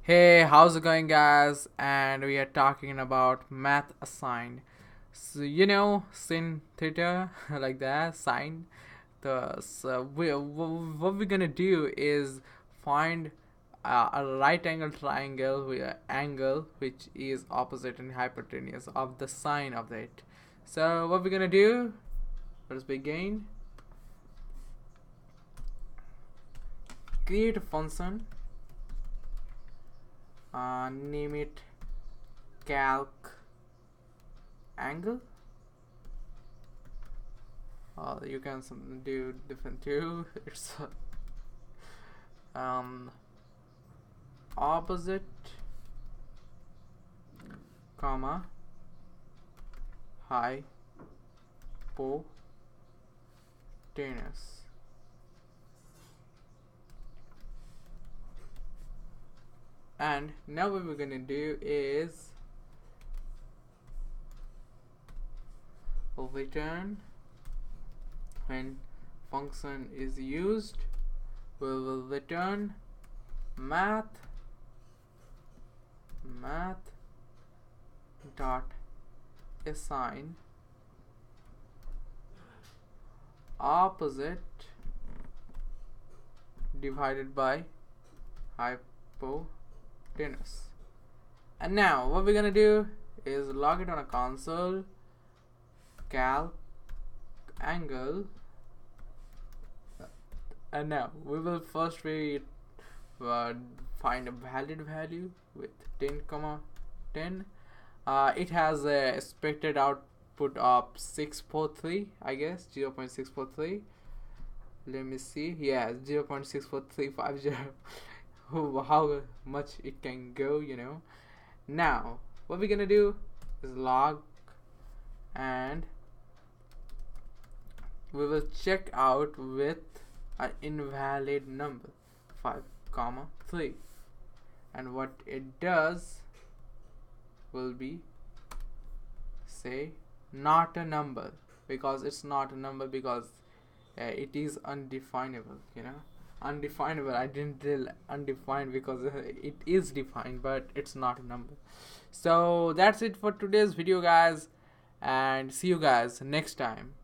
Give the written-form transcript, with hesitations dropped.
Hey, how's it going, guys? And we are talking about Math.asin. So sin theta like that sine. What we're gonna do is find a right angle triangle with an angle which is opposite and hypotenuse of the sine of it. So what we're gonna do? Let's begin. Create a function. Name it calc angle. You can do different too. It's opposite comma hypotenuse. And now what we're gonna do is return when function is used. We will return math.asin opposite divided by hypotenuse. And now what we're gonna do is log it on a console calc angle, and now we will first find a valid value with 10, it has a expected output of 643, I guess 0.643. let me see, yeah, 0.64350. how much it can go, Now what we're gonna do is log, and we will check out with an invalid number 5,3, and what it does will be say not a number, because it's not a number because it is undefinable, undefinable. I didn't tell undefined because it is defined, but it's not a number. So that's it for today's video, guys, and see you guys next time.